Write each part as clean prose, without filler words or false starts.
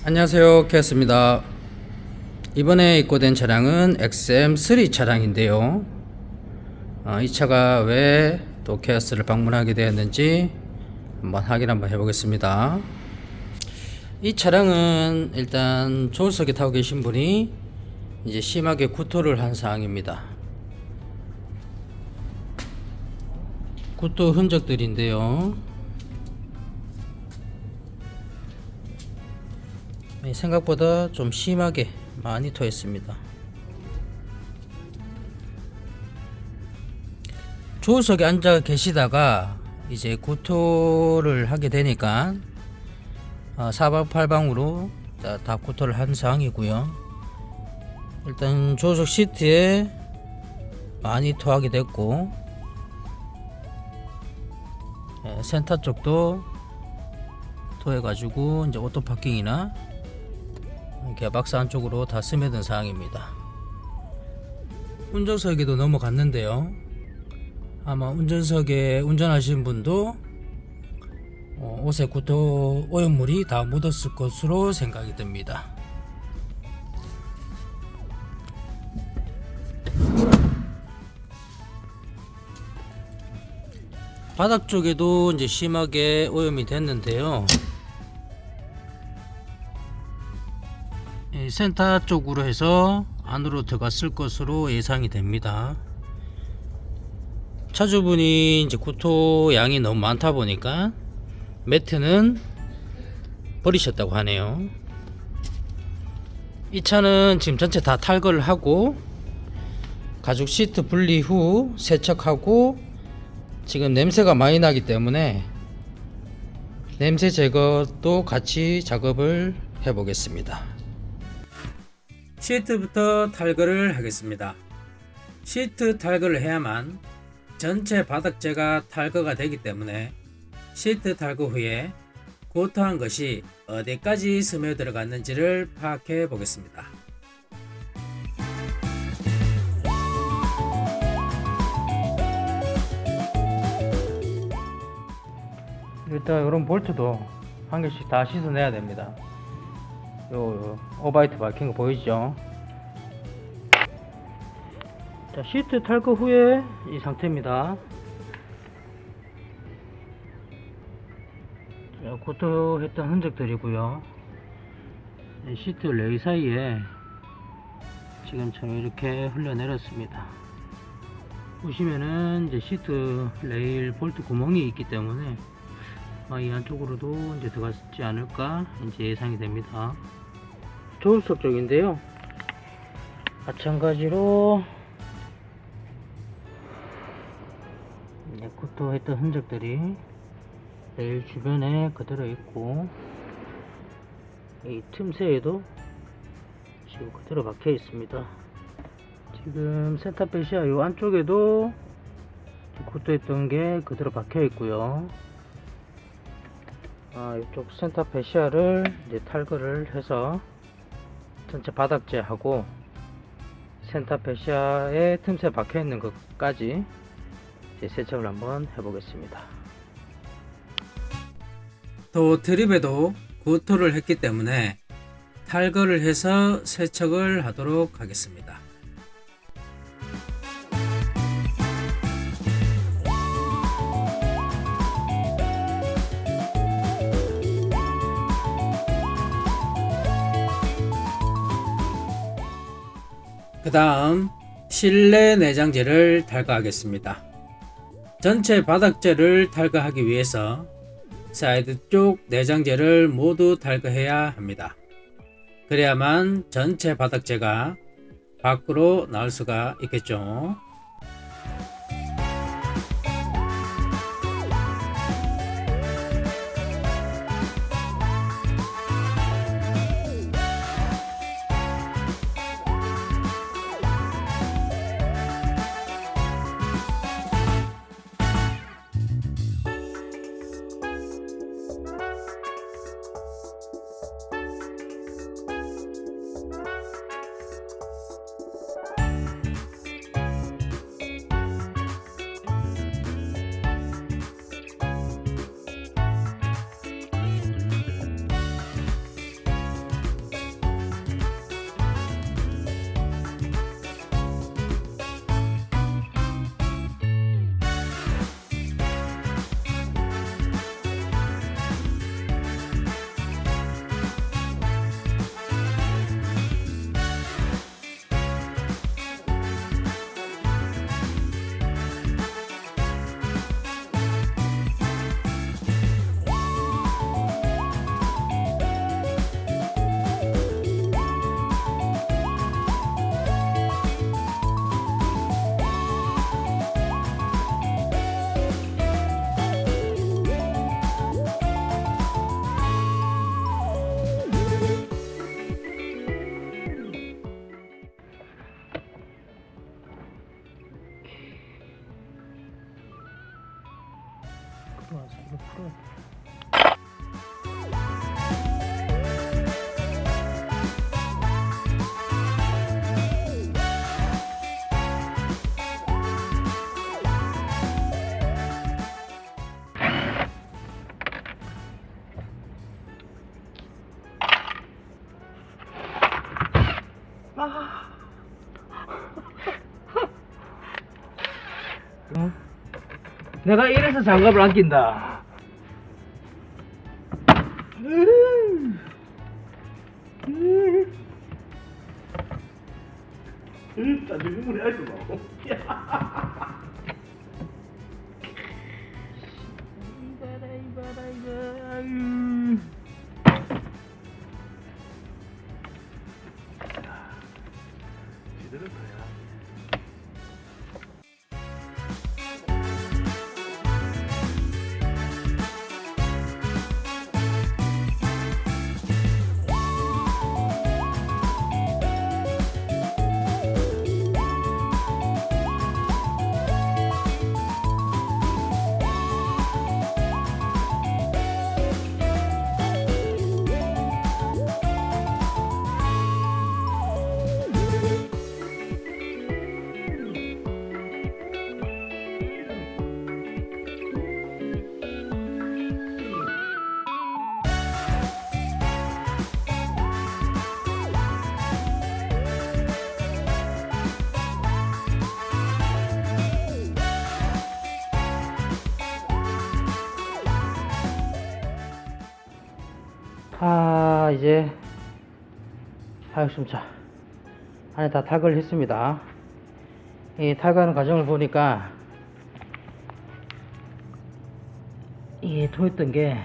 안녕하세요, 케어스입니다. 이번에 입고된 차량은 XM3 차량인데요. 이 차가 왜 또 케어스를 방문하게 되었는지 한번 해보겠습니다. 이 차량은 일단 조수석에 타고 계신 분이 이제 심하게 구토를 한 상황입니다. 구토 흔적들인데요. 생각보다 좀 심하게 많이 토했습니다. 조수석에 앉아 계시다가 이제 구토를 하게 되니까 사방팔방으로 다 구토를 한 상황이고요. 일단 조수석 시트에 많이 토하게 됐고, 센터 쪽도 토해가지고 이제 오토파킹이나 개박스 안쪽으로 다 스며든 상황입니다. 운전석에도 넘어갔는데요. 아마 운전석에 운전하시는 분도 옷에 구토 오염물이 다 묻었을 것으로 생각이 듭니다. 바닥 쪽에도 이제 심하게 오염이 됐는데요. 센터 쪽으로 해서 안으로 들어갔을 것으로 예상이 됩니다. 차주분이 이제 구토 양이 너무 많다 보니까 매트는 버리셨다고 하네요. 이 차는 지금 전체 다 탈거를 하고 가죽 시트 분리 후 세척하고 지금 냄새가 많이 나기 때문에 냄새 제거도 같이 작업을 해 보겠습니다. 시트부터 탈거를 하겠습니다. 시트 탈거를 해야만 전체 바닥재가 탈거가 되기 때문에 시트 탈거 후에 구토한 것이 어디까지 스며 들어갔는지를 파악해 보겠습니다. 일단 이런 볼트도 한 개씩 다 씻어내야 됩니다. 요 오바이트 박힌 거 보이죠? 자, 시트 탈거 후에 이 상태입니다. 자, 구토했던 흔적들이고요. 시트 레일 사이에 지금처럼 이렇게 흘러내렸습니다. 보시면은 이제 시트 레일 볼트 구멍이 있기 때문에 이 안쪽으로도 이제 들어갔지 않을까 이제 예상이 됩니다. 조수석 쪽인데요. 마찬가지로 구토했던 흔적들이 레일 주변에 그대로 있고, 이 틈새에도 지금 그대로 박혀 있습니다. 지금 센터 페시아 요 안쪽에도 구토했던 게 그대로 박혀 있고요. 이쪽 센터 페시아를 이제 탈거를 해서 전체 바닥재하고 센터 페시아에 틈새 박혀 있는 것까지 이제 세척을 한번 해보겠습니다. 또 드립에도 구토를 했기 때문에 탈거를 해서 세척을 하도록 하겠습니다. 그 다음 실내 내장재를 탈거하겠습니다. 전체 바닥재를 탈거하기 위해서 사이드 쪽 내장재를 모두 탈거해야 합니다. 그래야만 전체 바닥재가 밖으로 나올 수가 있겠죠. 들어와서 이거 풀어야 돼. 내가 이래서 장갑을 안 낀다. 짜증을 알고 봐. 제대로 타야. 이제 하육심차 안에 다 탈거를 했습니다. 이 탈거하는 과정을 보니까 이게 통했던 게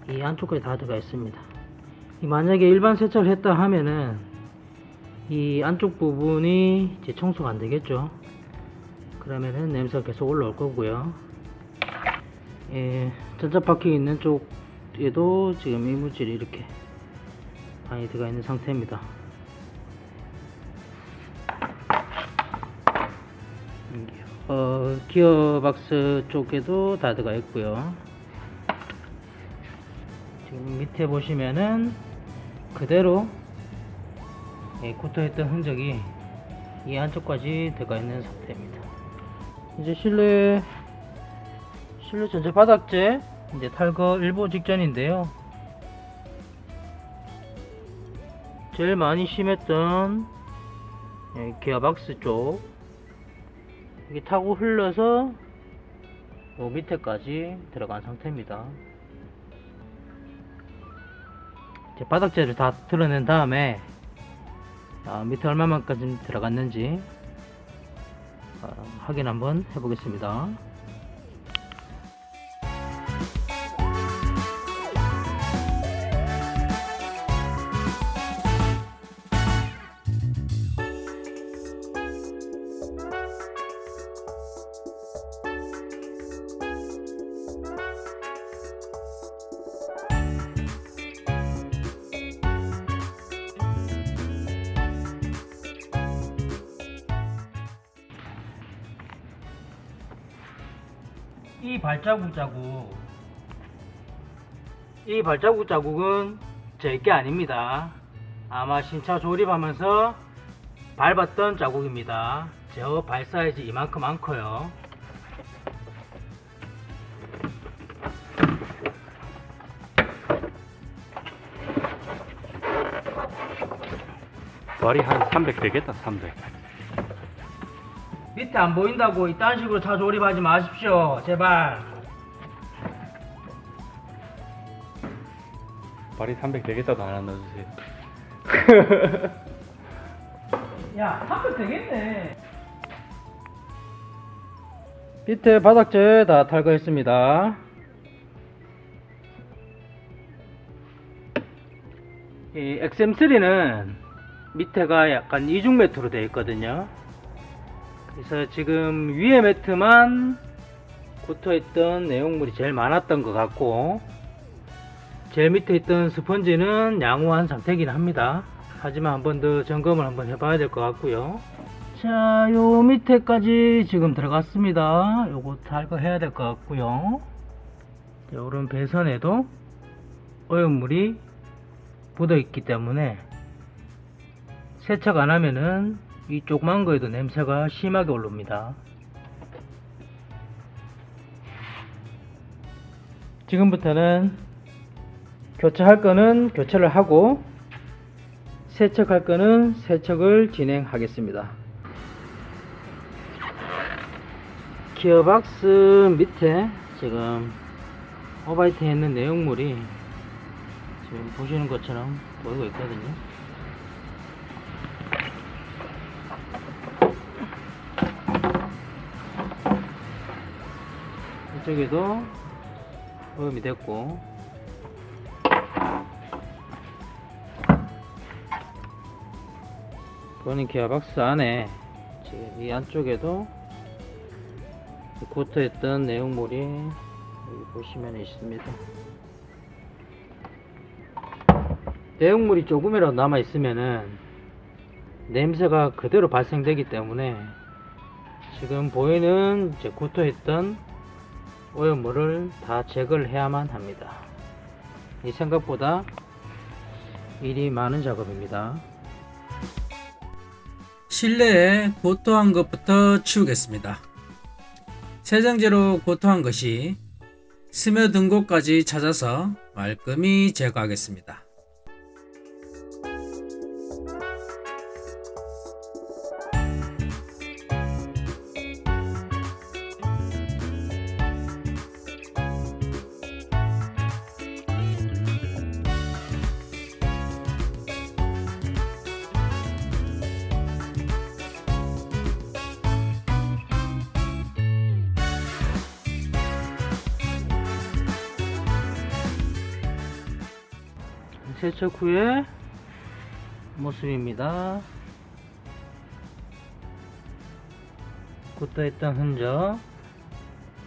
이 안쪽까지 다 들어가 있습니다. 만약에 일반 세차를 했다 하면은 이 안쪽 부분이 이제 청소가 안 되겠죠. 그러면은 냄새가 계속 올라올 거고요. 전자 바퀴 있는 쪽에도 지금 이물질이 이렇게 많이 들어가 있는 상태입니다. 기어박스 쪽에도 다 들어가 있고요. 지금 밑에 보시면은 그대로 고토했던 흔적이 이 안쪽까지 들어가 있는 상태입니다. 이제 실내 전체 바닥재 이제 탈거 일부 직전인데요. 제일 많이 심했던 기어박스 쪽 이게 타고 흘러서 요 밑에까지 들어간 상태입니다. 이제 바닥재를 다 드러낸 다음에 밑에 얼마만까지 들어갔는지 확인 한번 해보겠습니다. 이 발자국 자국은 제게 아닙니다. 아마 신차 조립하면서 밟았던 자국입니다. 저 발 사이즈 이만큼 많고요. 발이 한 300 되겠다. 300. 밑에 안 보인다고 이딴 식으로 차 조립하지 마십시오. 제발. 발이 300 되겠다도 하나 넣어주세요. 야, 300 되겠네. 밑에 바닥재 다 탈거했습니다. 이 XM3는 밑에가 약간 이중 매트로 되어 있거든요. 그래서 지금 위에 매트만 고토했던 내용물이 제일 많았던 것 같고, 제일 밑에 있던 스펀지는 양호한 상태이긴 합니다. 하지만 한 번 더 점검을 한번 해봐야 될 것 같고요. 자, 요 밑에까지 지금 들어갔습니다. 요거 탈거해야 될 것 같고요. 요런 배선에도 오염물이 묻어 있기 때문에 세척 안 하면은 이 조그만 거에도 냄새가 심하게 올라옵니다. 지금부터는 교체할 거는 교체를 하고 세척할 거는 세척을 진행하겠습니다. 기어박스 밑에 지금 오바이트 했는 내용물이 지금 보시는 것처럼 보이고 있거든요. 이쪽에도 오염이 됐고, 본인 기어박스 안에 지금 이 안쪽에도 고터했던 내용물이 여기 보시면 있습니다. 내용물이 조금이라도 남아 있으면은 냄새가 그대로 발생되기 때문에 지금 보이는 이제 고터했던 오염물을 다 제거를 해야만 합니다. 이 생각보다 일이 많은 작업입니다. 실내에 고토한 것부터 치우겠습니다. 세정제로 고토한 것이 스며든 곳까지 찾아서 말끔히 제거하겠습니다. 세척 후에 모습입니다. 굳어있던 흔적,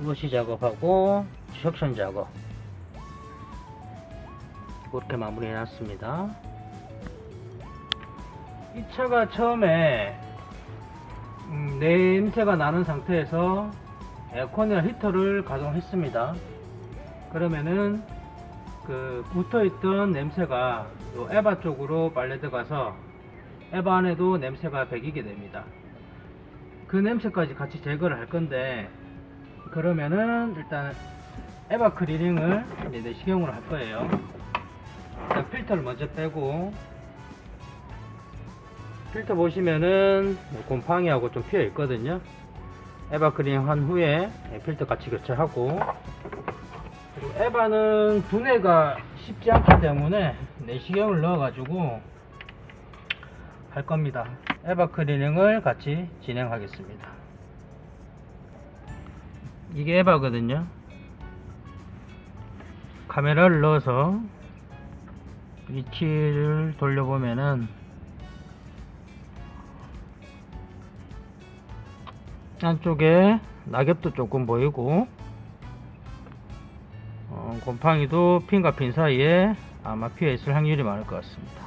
워시 작업하고 석션 작업 그렇게 마무리 해놨습니다. 이 차가 처음에 냄새가 나는 상태에서 에어컨이나 히터를 가동했습니다. 그러면은 그 붙어있던 냄새가 요 에바 쪽으로 빨려 들어가서 에바 안에도 냄새가 배기게 됩니다. 그 냄새까지 같이 제거를 할 건데, 그러면은 일단 에바 클리닝을 이제 내시경으로 할 거예요. 일단 필터를 먼저 빼고, 필터 보시면은 곰팡이하고 좀 피어 있거든요. 에바 클리닝 한 후에 필터 같이 교체하고, 그리고 에바는 분해가 쉽지 않기 때문에 내시경을 넣어가지고 할 겁니다. 에바 클리닝을 같이 진행하겠습니다. 이게 에바거든요. 카메라를 넣어서 위치를 돌려보면은 안쪽에 낙엽도 조금 보이고, 곰팡이도 핀과 핀 사이에 아마 피어 있을 확률이 많을 것 같습니다.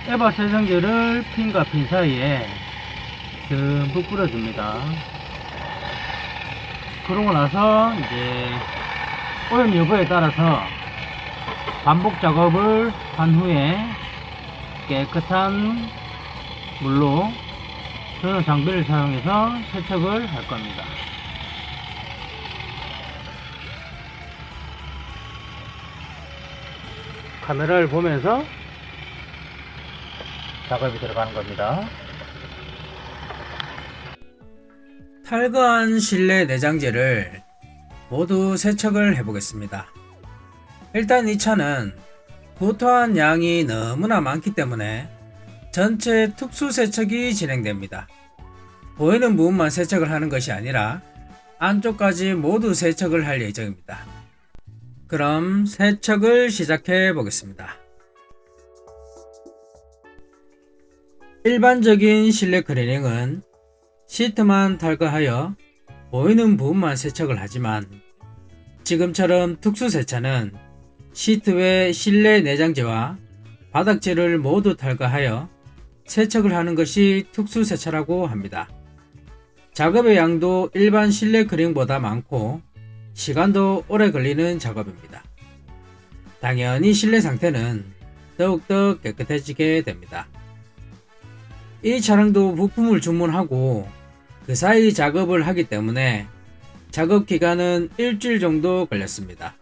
에바 세정제를 핀과 핀 사이에 듬뿍 뿌려줍니다. 그러고 나서 이제 오염 여부에 따라서 반복 작업을 한 후에 깨끗한 물로 전용 장비를 사용해서 세척을 할 겁니다. 카메라를 보면서 작업이 들어가는 겁니다. 탈거한 실내 내장재를 모두 세척을 해보겠습니다. 일단 이 차는 고토한 양이 너무나 많기 때문에 전체 특수 세척이 진행됩니다. 보이는 부분만 세척을 하는 것이 아니라 안쪽까지 모두 세척을 할 예정입니다. 그럼 세척을 시작해 보겠습니다. 일반적인 실내 클리닝은 시트만 탈거하여 보이는 부분만 세척을 하지만, 지금처럼 특수 세차는 시트 외 실내 내장재와 바닥재를 모두 탈거하여 세척을 하는 것이 특수세차라고 합니다. 작업의 양도 일반 실내 크링보다 많고 시간도 오래 걸리는 작업입니다. 당연히 실내 상태는 더욱더 깨끗해지게 됩니다. 이 차량도 부품을 주문하고 그 사이 작업을 하기 때문에 작업 기간은 일주일 정도 걸렸습니다.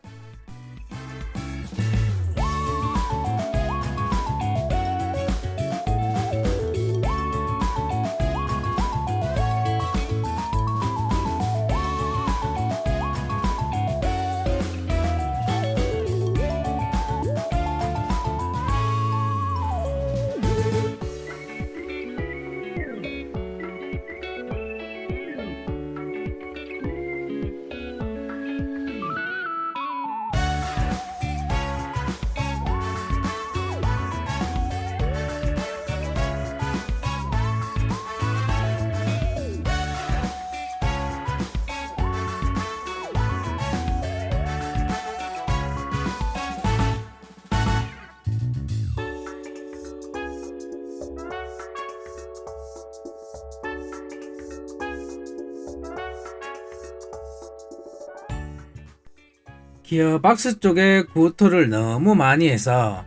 기어박스 쪽에 구토를 너무 많이 해서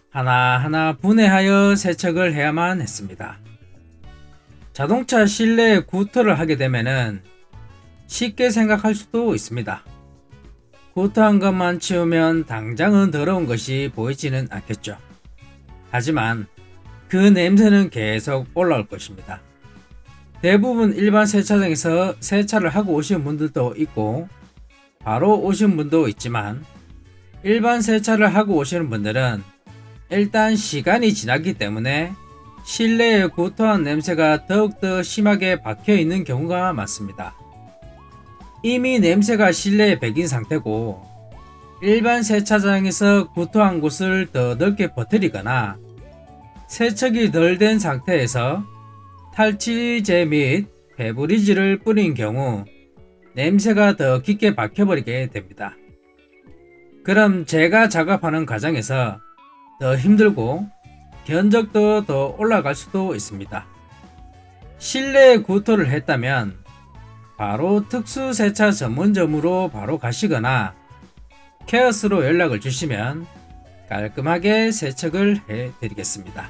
하나하나 분해하여 세척을 해야만 했습니다. 자동차 실내에 구토를 하게 되면은 쉽게 생각할 수도 있습니다. 구토한 것만 치우면 당장은 더러운 것이 보이지는 않겠죠. 하지만 그 냄새는 계속 올라올 것입니다. 대부분 일반 세차장에서 세차를 하고 오신 분들도 있고 바로 오신 분도 있지만 일반 세차를 하고 오시는 분들은 일단 시간이 지났기 때문에 실내에 구토한 냄새가 더욱더 심하게 박혀 있는 경우가 많습니다. 이미 냄새가 실내에 배긴 상태고 일반 세차장에서 구토한 곳을 더 넓게 퍼뜨리거나 세척이 덜 된 상태에서 탈취제 및 페브리즈를 뿌린 경우 냄새가 더 깊게 박혀버리게 됩니다. 그럼 제가 작업하는 과정에서 더 힘들고 견적도 더 올라갈 수도 있습니다. 실내에 구토를 했다면 바로 특수세차 전문점으로 바로 가시거나 케어스로 연락을 주시면 깔끔하게 세척을 해드리겠습니다.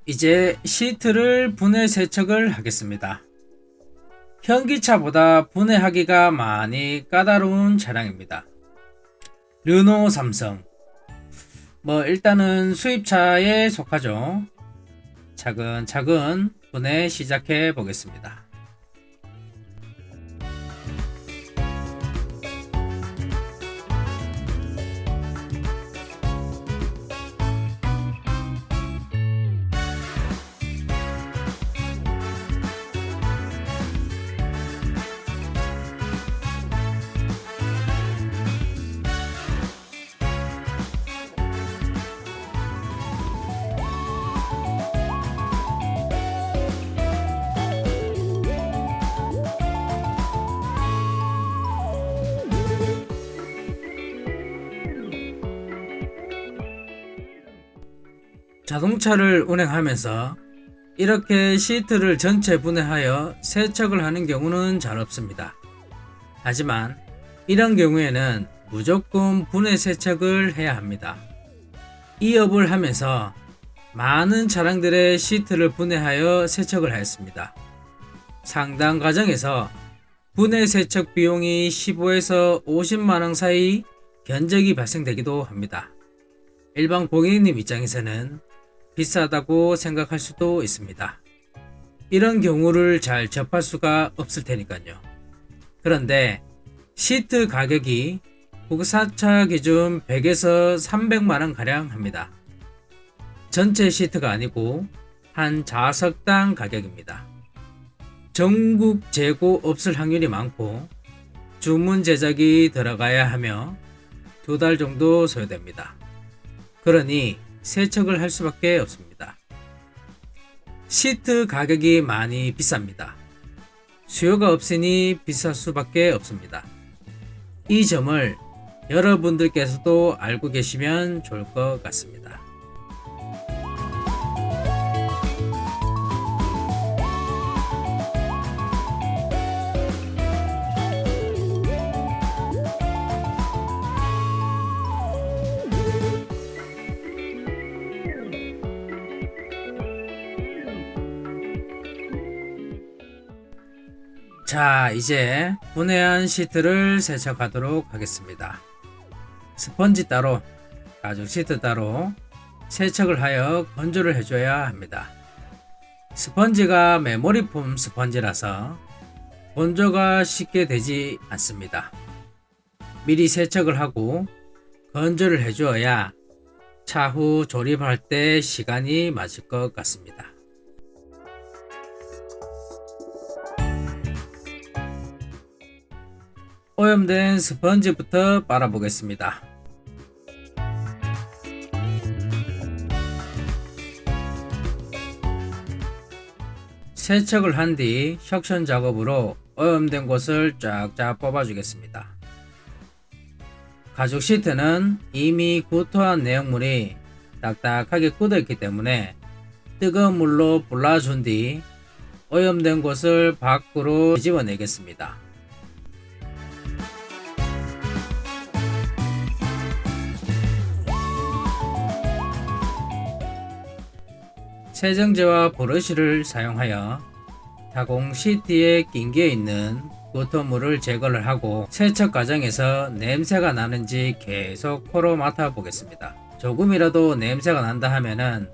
이제 시트를 분해 세척을 하겠습니다. 현기차보다 분해하기가 많이 까다로운 차량입니다. 르노 삼성 일단은 수입차에 속하죠. 차근차근 분해 시작해 보겠습니다. 자동차를 운행하면서 이렇게 시트를 전체 분해하여 세척을 하는 경우는 잘 없습니다. 하지만 이런 경우에는 무조건 분해 세척을 해야 합니다. 이 업을 하면서 많은 차량들의 시트를 분해하여 세척을 하였습니다. 상당 과정에서 분해 세척 비용이 15에서 50만원 사이 견적이 발생되기도 합니다. 일반 고객님 입장에서는 비싸다고 생각할 수도 있습니다. 이런 경우를 잘 접할 수가 없을 테니까요. 그런데 시트 가격이 국산차 기준 100에서 300만원 가량 합니다. 전체 시트가 아니고 한 좌석당 가격입니다. 전국 재고 없을 확률이 많고 주문 제작이 들어가야 하며 2달 정도 소요됩니다. 그러니 세척을 할 수밖에 없습니다. 시트 가격이 많이 비쌉니다. 수요가 없으니 비쌀 수밖에 없습니다. 이 점을 여러분들께서도 알고 계시면 좋을 것 같습니다. 자, 이제 분해한 시트를 세척하도록 하겠습니다. 스펀지 따로, 가죽 시트 따로 세척을 하여 건조를 해줘야 합니다. 스펀지가 메모리폼 스펀지라서 건조가 쉽게 되지 않습니다. 미리 세척을 하고 건조를 해주어야 차후 조립할 때 시간이 맞을 것 같습니다. 오염된 스펀지부터 빨아보겠습니다. 세척을 한 뒤 석션 작업으로 오염된 곳을 쫙쫙 뽑아주겠습니다. 가죽 시트는 이미 구토한 내용물이 딱딱하게 굳어있기 때문에 뜨거운 물로 불라준 뒤 오염된 곳을 밖으로 집어내겠습니다. 세정제와 브러쉬를 사용하여 타공 시트에 낀게 있는 구토물을 제거를 하고 세척 과정에서 냄새가 나는지 계속 코로 맡아 보겠습니다. 조금이라도 냄새가 난다 하면은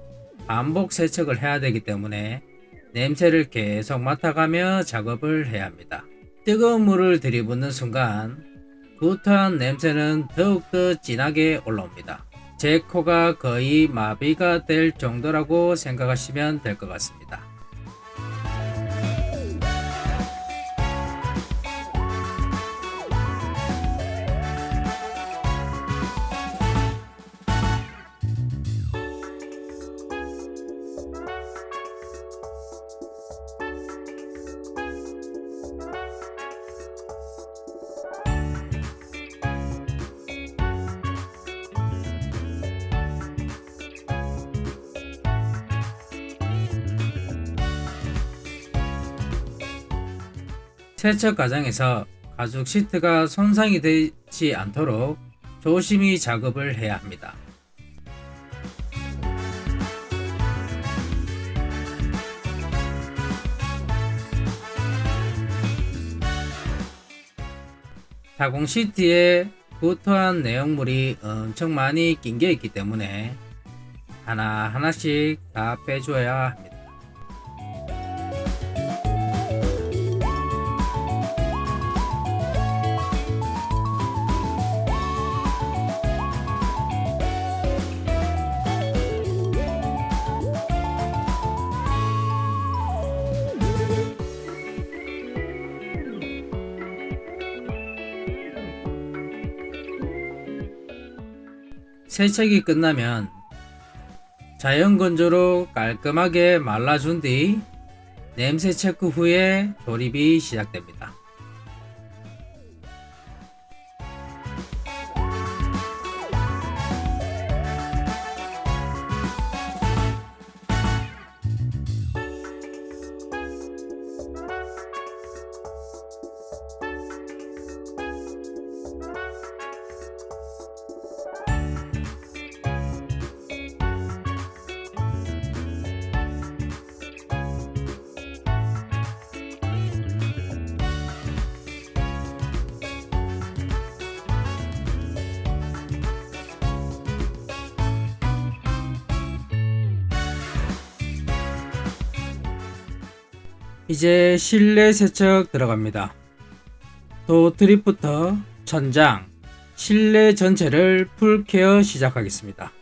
반복 세척을 해야 되기 때문에 냄새를 계속 맡아가며 작업을 해야 합니다. 뜨거운 물을 들이붓는 순간 구토한 냄새는 더욱더 진하게 올라옵니다. 제 코가 거의 마비가 될 정도라고 생각하시면 될 것 같습니다. 세척 과정에서 가죽 시트가 손상이 되지 않도록 조심히 작업을 해야 합니다. 타공 시트에 구토한 내용물이 엄청 많이 낀 게 있기 때문에 하나하나씩 다 빼줘야 합니다. 세척이 끝나면 자연 건조로 깔끔하게 말라준 뒤 냄새 체크 후에 조립이 시작됩니다. 이제 실내 세척 들어갑니다. 도트립부터 천장, 실내 전체를 풀케어 시작하겠습니다.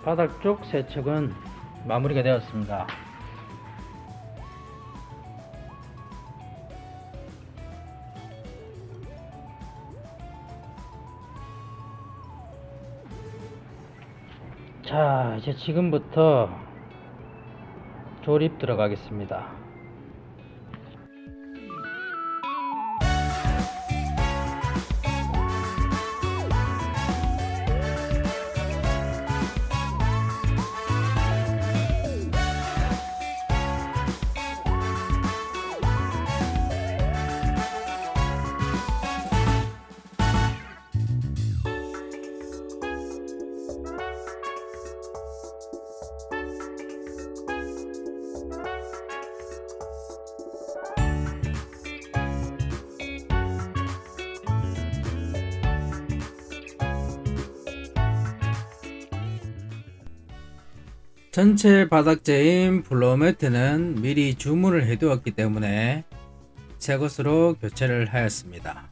바닥 쪽 세척은 마무리가 되었습니다. 자, 이제 지금부터 조립 들어가겠습니다. 전체 바닥재인 플로어 매트는 미리 주문을 해두었기 때문에 새 것으로 교체를 하였습니다.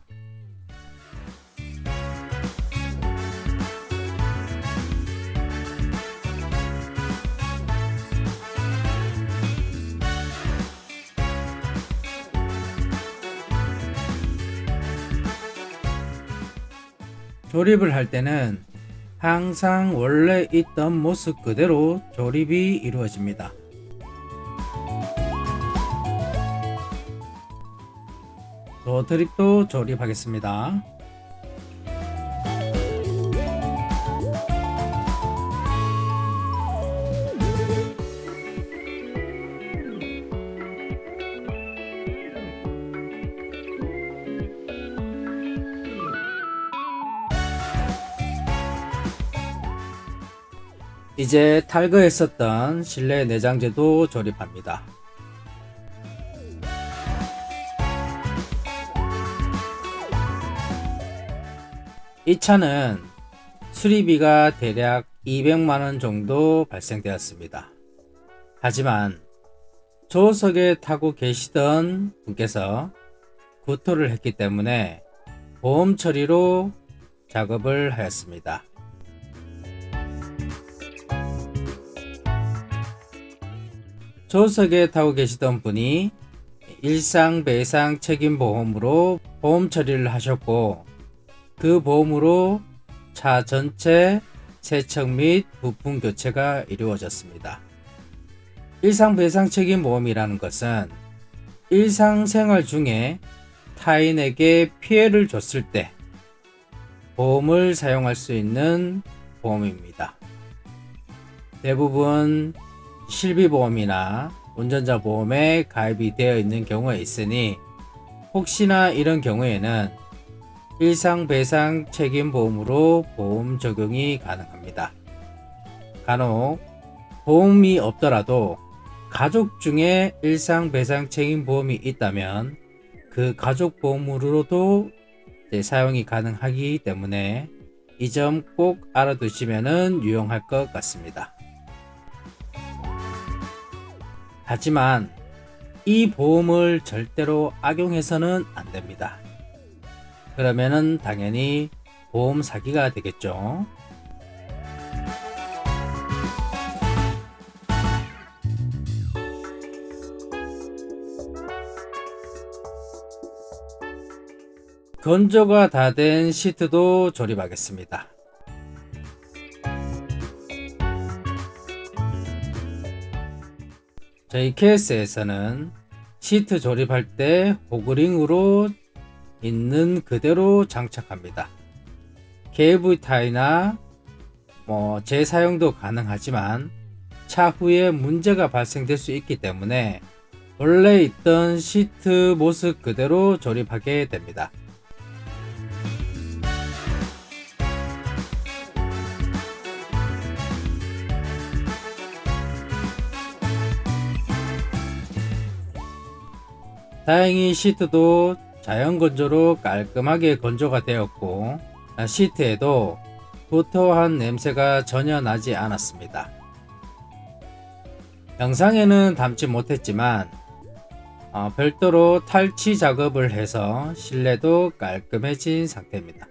조립을 할 때는 항상 원래 있던 모습 그대로 조립이 이루어집니다. 도트립도 조립하겠습니다. 이제 탈거했었던 실내 내장재도 조립합니다. 이 차는 수리비가 대략 200만원 정도 발생되었습니다. 하지만 조석에 타고 계시던 분께서 구토를 했기 때문에 보험 처리로 작업을 하였습니다. 조석에 타고 계시던 분이 일상 배상 책임보험으로 보험 처리를 하셨고, 그 보험으로 차 전체 세척 및 부품 교체가 이루어졌습니다. 일상 배상 책임보험이라는 것은 일상생활 중에 타인에게 피해를 줬을 때 보험을 사용할 수 있는 보험입니다. 대부분 실비보험이나 운전자 보험에 가입이 되어 있는 경우에 있으니 혹시나 이런 경우에는 일상배상 책임보험으로 보험 적용이 가능합니다. 간혹 보험이 없더라도 가족 중에 일상배상 책임보험이 있다면 그 가족보험으로도 사용이 가능하기 때문에 이 점 꼭 알아두시면 유용할 것 같습니다. 하지만 이 보험을 절대로 악용해서는 안 됩니다. 그러면은 당연히 보험 사기가 되겠죠. 건조가 다 된 시트도 조립하겠습니다. 저희 KS에서는 시트 조립할 때 호그링으로 있는 그대로 장착합니다. 케이블 타이나 재사용도 가능하지만 차후에 문제가 발생될 수 있기 때문에 원래 있던 시트 모습 그대로 조립하게 됩니다. 다행히 시트도 자연 건조로 깔끔하게 건조가 되었고 시트에도 구토한 냄새가 전혀 나지 않았습니다. 영상에는 담지 못했지만 별도로 탈취 작업을 해서 실내도 깔끔해진 상태입니다.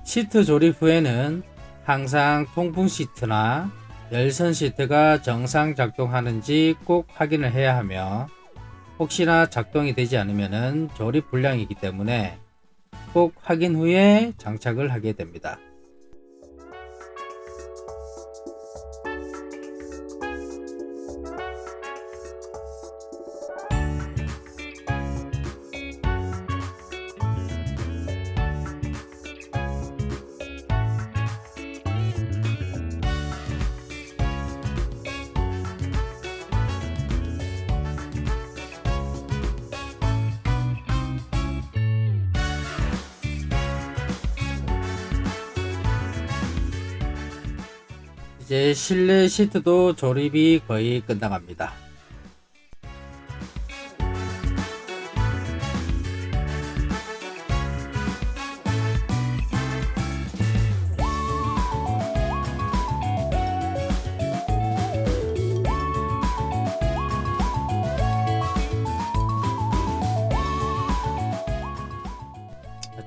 시트 조립 후에는 항상 통풍 시트나 열선 시트가 정상 작동하는지 꼭 확인을 해야 하며 혹시나 작동이 되지 않으면 조립 불량이기 때문에 꼭 확인 후에 장착을 하게 됩니다. 이제 실내 시트도 조립이 거의 끝나갑니다.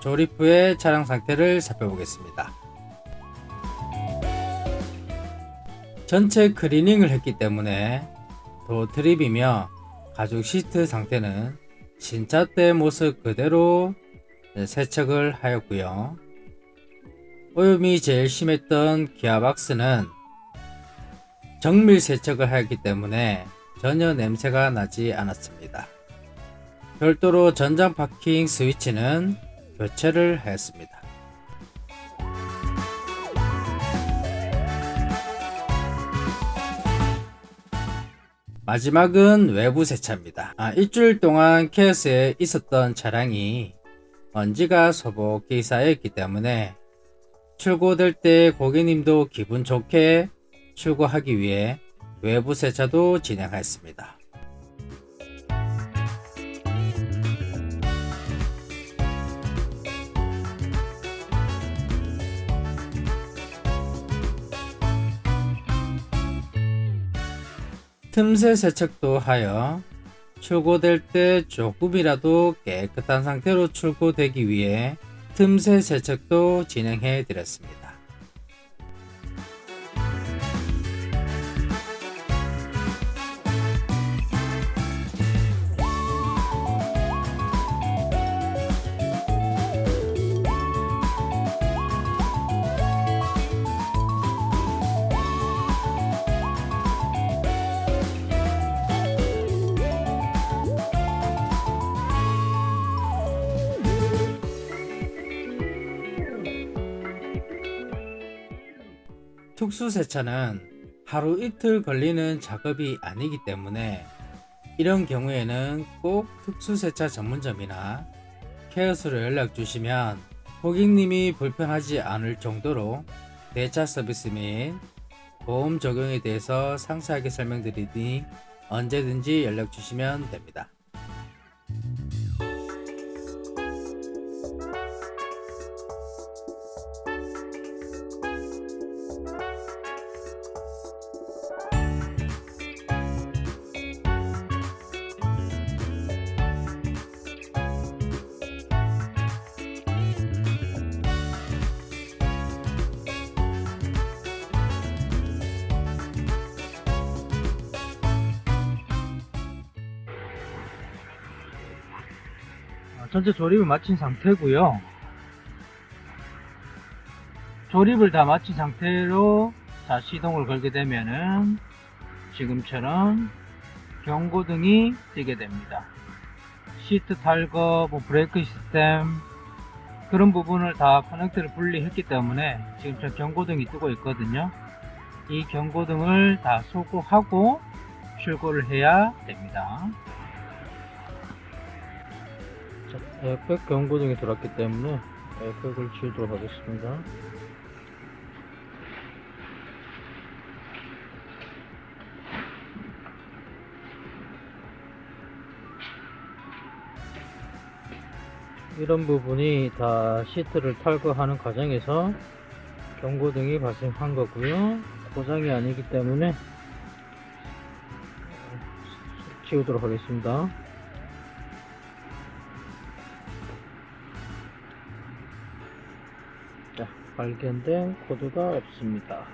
조립 후에 차량 상태를 살펴보겠습니다. 전체 클리닝을 했기 때문에 도트립이며 가죽 시트 상태는 신차 때 모습 그대로 세척을 하였고요. 오염이 제일 심했던 기아박스는 정밀 세척을 하였기 때문에 전혀 냄새가 나지 않았습니다. 별도로 전장 파킹 스위치는 교체를 하였습니다. 마지막은 외부 세차입니다. 일주일 동안 케어스에 있었던 차량이 먼지가 소복히 쌓여있기 때문에 출고될 때 고객님도 기분 좋게 출고하기 위해 외부 세차도 진행하였습니다. 틈새 세척도 하여 출고될 때 조금이라도 깨끗한 상태로 출고되기 위해 틈새 세척도 진행해 드렸습니다. 특수세차는 하루 이틀 걸리는 작업이 아니기 때문에 이런 경우에는 꼭 특수세차 전문점이나 케어스로 연락 주시면 고객님이 불편하지 않을 정도로 대차 서비스 및 보험 적용에 대해서 상세하게 설명드리니 언제든지 연락 주시면 됩니다. 전체 조립을 마친 상태고요. 조립을 다 마친 상태로 자 시동을 걸게 되면은 지금처럼 경고등이 뜨게 됩니다. 시트 탈거, 브레이크 시스템 그런 부분을 다 커넥터를 분리했기 때문에 지금처럼 경고등이 뜨고 있거든요. 이 경고등을 다 소구하고 출고를 해야 됩니다. 자, 에어백 경고등이 들어왔기 때문에 에어백을 지우도록 하겠습니다. 이런 부분이 다 시트를 탈거하는 과정에서 경고등이 발생한 거고요. 고장이 아니기 때문에 지우도록 하겠습니다. 자, 발견된 코드가 없습니다.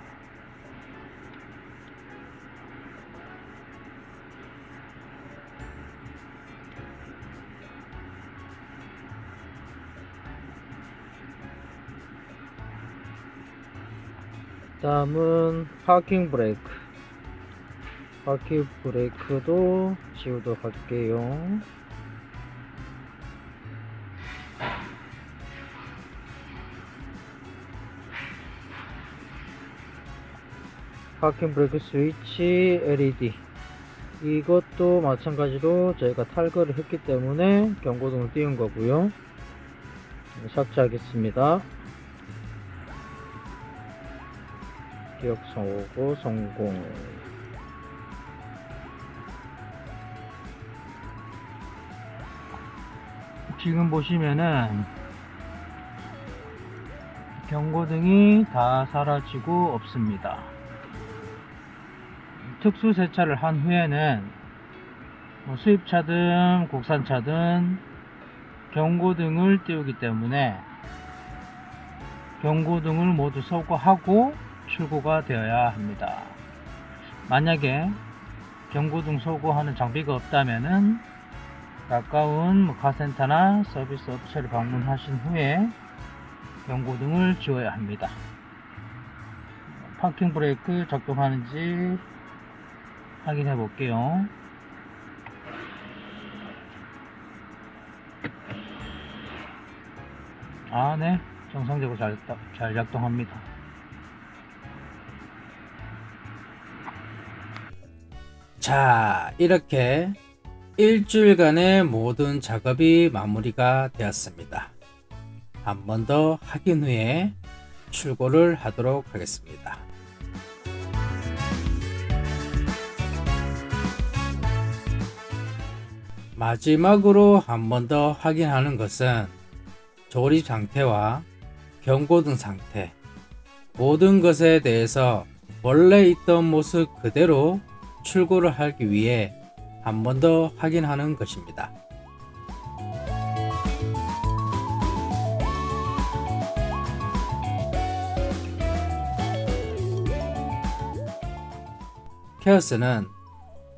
다음은 파킹 브레이크. 파킹 브레이크도 지우도록 할게요. 파킹 브레이크 스위치 LED 이것도 마찬가지로 저희가 탈거를 했기 때문에 경고등을 띄운 거고요. 삭제하겠습니다. 기억 성공 성공. 지금 보시면은 경고등이 다 사라지고 없습니다. 특수 세차를 한 후에는 수입차든 국산차든 경고등을 띄우기 때문에 경고등을 모두 소거하고 출고가 되어야 합니다. 만약에 경고등 소거하는 장비가 없다면은 가까운 카센터나 서비스 업체를 방문하신 후에 경고등을 지워야 합니다. 파킹 브레이크 작동하는지 확인해 볼게요. 네, 정상적으로 잘 작동합니다. 자, 이렇게 일주일간의 모든 작업이 마무리가 되었습니다. 한 번 더 확인 후에 출고를 하도록 하겠습니다. 마지막으로 한 번 더 확인하는 것은 조립 상태와 경고등 상태, 모든 것에 대해서 원래 있던 모습 그대로 출고를 하기 위해 한 번 더 확인하는 것입니다. 케어스는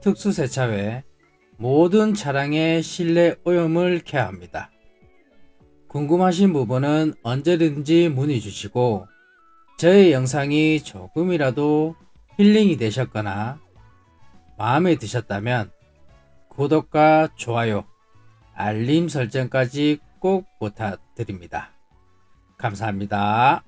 특수세차 외 모든 차량의 실내 오염을 케어합니다. 궁금하신 부분은 언제든지 문의 주시고 저의 영상이 조금이라도 힐링이 되셨거나 마음에 드셨다면 구독과 좋아요, 알림 설정까지 꼭 부탁드립니다. 감사합니다.